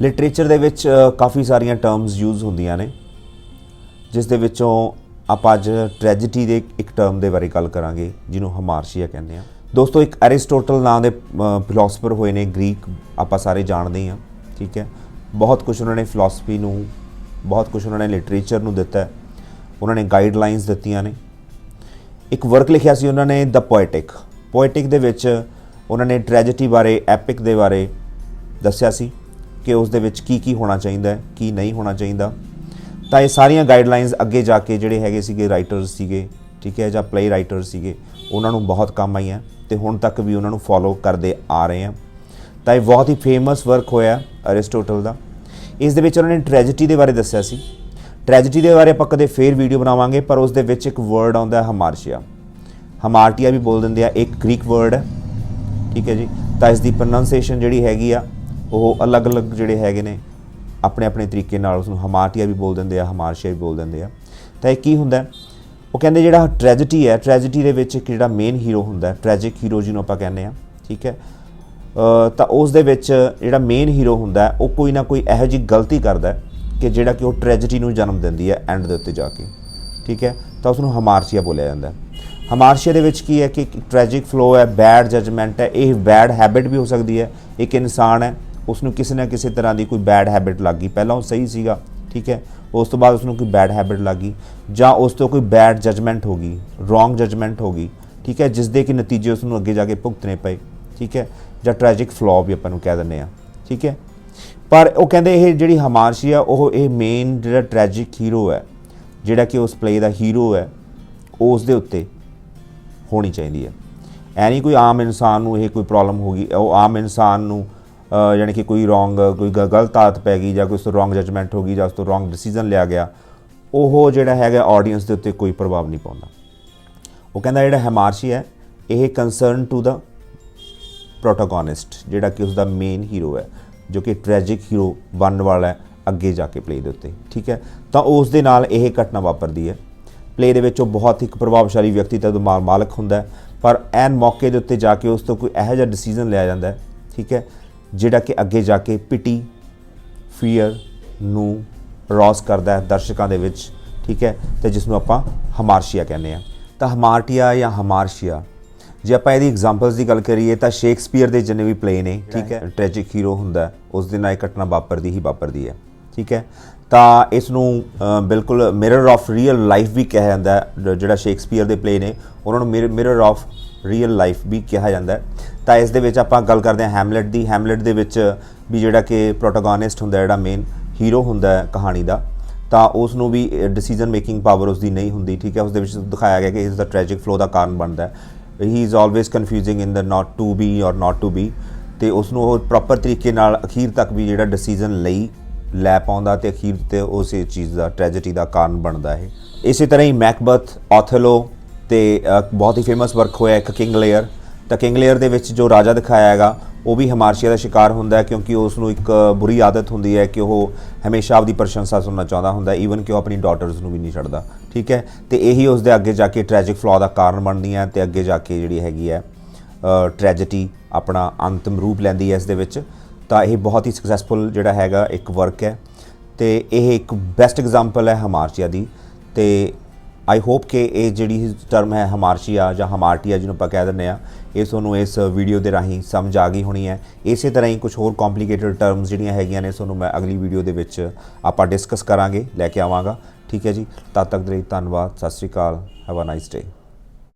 Literature दे विच काफ़ी सारियां terms use होंदियां ने, जिस दे विचों आपां अज ट्रैजिडी दे एक टर्म दे बारे गल करांगे जिन्हों हमार्शिया कहते हैं। दोस्तों, एक एरिस्टोटल नाम के फिलोसफर होए ने, ग्रीक, आपां सारे जानते हैं। ठीक है, बहुत कुछ उन्होंने फिलोसफी नूं, बहुत कुछ उन्होंने लिटरेचर नूं दिता है, उन्होंने गाइडलाइनस दित्तियां ने। एक वर्क लिखिया सी उन्होंने द पोएटिक। पोएटिक दे विच उन्होंने ट्रैजिडी बारे, एपिक दे बारे दस्सिया सी कि उस दे विच की होना चाहिए, की नहीं होना चाहिए। तो ये सारियां गाइडलाइनस अगे जाके जिहड़े हैगे सीगे राइटर्स सीगे, ठीक है, जां प्ले राइटर्स सीगे, उन्होंने बहुत काम आईयां ते हुण तक भी उन्होंने फॉलो करते आ रहे हैं। तो ये बहुत ही फेमस वर्क होया एरिस्टोटल का। इस दे विच उन्होंने ट्रैजिडी के बारे दस्सिया सी। ट्रैजिडी के बारे आपां कदे फिर वीडियो बनावांगे, पर उस दे विच एक वर्ड आउंदा है हमार्शिया। हमार्टिया भी बोल दिंदे आ, एक ग्रीक वर्ड है। ठीक है जी, तो इसकी प्रोनाउंसिएशन जिहड़ी हैगी आ वो अलग अलग जिहड़े हैगे ने अपने अपने तरीके नाल उसनूं हमार्टिया भी बोल दिंदे आ, हमार्शिया भी बोल दिंदे आ। तो ये की हुंदा है, वो कहंदे जिहड़ा ट्रैजिडी है, ट्रैजिडी दे विच एक जिहड़ा मेन हीरो हुंदा है, ट्रैजिक हीरो जिहनूं आपां कहंदे आ। ठीक है, तो उस दे विच जिहड़ा मेन हीरो हुंदा है वो कोई ना कोई इहो जी गलती करदा है कि जिहड़ा कि वो ट्रैजिडी नूं जन्म दिंदी है एंड दे उत्ते जाके। ठीक है, तो उसनूं हमार्शिया बोलिया जांदा है। हमार्शिया दे विच की है कि ट्रैजिक फ्लो है, बैड जजमेंट है, ये बैड हैबिट भी हो सकती है। एक इंसान है, उसनूं किसी ना किसी तरह की कोई बैड हैबिट लग गई, पहला वो सही सीगा, ठीक है, उस तो बाद उसनूं कोई बैड हैबिट लग गई, जां उस तो कोई बैड जजमेंट हो गई, रॉन्ग जजमेंट हो गई। ठीक है, जिस दे कि नतीजे उसनूं अगे जाके भुगतने पे। ठीक है, जां ट्रैजिक फ्लॉ भी आपां नूं कह दिंदे आ। ठीक है, पर वो कहंदे ये जिहड़ी हमार्शिया वो ये मेन जिहड़ा ट्रैजिक हीरो है, जिहड़ा कि उस प्ले का हीरो है, उस दे उत्ते होनी चाहिए है। ऐ नहीं कोई आम इंसान नूं ये कोई प्रॉब्लम हो गई, वो आम इंसान नूं यानी कि कोई रॉन्ग, कोई गलत आदत पै गई, जां कोई उस तो रॉन्ग जजमेंट हो गई, जां उस तो रॉन्ग डिसीजन लिया गया, वो जिहड़ा हैगा ऑडियंस के उत्ते कोई प्रभाव नहीं पाउंदा। वो कहंदा जिहड़ा हमार्शिया है ये कंसर्न टू द प्रोटोगोनिस्ट, जिहड़ा कि उसका मेन हीरो है, जो कि ट्रैजिक हीरो बनने वाला है अगे जाके प्ले के उत्ते। ठीक है, तो उस दे नाल ये घटना वापरदी है। प्ले दे विच बहुत ही प्रभावशाली व्यक्तित्व दा मालक हुंदा है, पर एन मौके दे उत्ते जाके उस तो कोई इहो जिहा डिसीजन लिया जाता है, ठीक है, जिहड़ा कि अगे जाके पिटी, फीयर नूं रॉस करदा है दर्शकों दे विच। ठीक है, तो जिसनूं आपां हमार्शिया कहने आ। तो हमार्टिया या हमार्शिया जे आपां इहदी एग्जाम्पल्स की गल करिए तो शेक्सपीयर के जिन्ने भी प्ले ने, ठीक है, ट्रैजिक हीरो हुंदा उस दिन एक घटना वापरदी है। ठीक है, तो इसनूं बिल्कुल मिरर ऑफ रियल लाइफ भी कहा जाता है। जिहड़ा शेक्सपीयर के प्ले ने उन्होंने मिरर ऑफ रियल लाइफ भी कहा जाता है। तो इस दे विच आपां गल करते हैं हैमलेट की। हैमलेट दे विच भी जिहड़ा कि प्रोटोगोनिस्ट हुंदा, जिहड़ा मेन हीरो हुंदा है कहानी का, तो उसनूं भी डिसीजन मेकिंग पावर उसकी नहीं हुंदी। ठीक है, उस दे विच दिखाया गया कि इस द ट्रैजिक फ्लो का कारण बनता है। He is always confusing in the not to be और नॉट टू बी, तो उसनूं प्रॉपर तरीके नाल अखीर तक भी जिहड़ा डिसीजन लै पाउंदा ते अखीर ते उस चीज़ का ट्रैजिडी का कारण बनता है। इस तरह ही मैकबथ, ऑथेलो ते बहुत ही फेमस वर्क होया एक किंग लेयर। तो किंग लेयर दे विच जो राजा दिखाया है वो भी हमार्शिया का शिकार हुंदा है, क्योंकि उसनूं एक बुरी आदत हुंदी है कि वह हमेशा आपकी प्रशंसा सुनना चाहता हुंदा, ईवन कि वह अपनी डॉटर्स नूं भी नहीं छड्डदा। ठीक है, तो यही उसके अगे जाके ट्रैजिक फ्लॉ का कारण बनदियां ते अगे जाके जिहड़ी हैगी है ट्रैजिडी अपना अंतिम रूप लैंदी है इस दे विच। तो यह बहुत ही सक्सैसफुल जिहड़ा हैगा एक वर्क है, तो यह एक बेस्ट एग्जाम्पल है हमार्शिया की। तो आई होप कि ये जिहड़ी टर्म है हमार्शिया या हमार्टिया जिन्होंने आपां कह दिंदे आ, ये तुहानूं इस वीडियो के राही समझ आ गई होनी है। इस तरह ही कुछ होर कॉम्पलीकेटेड टर्म्स जिहड़ियां हैगियां ने तुहानूं मैं अगली वीडियो के विच आपां डिस्कस करांगे, लैके आवांगा। ठीक है जी, तद तक दे लई धन्नवाद, सत श्री अकाल, हैव अ नाइस डे।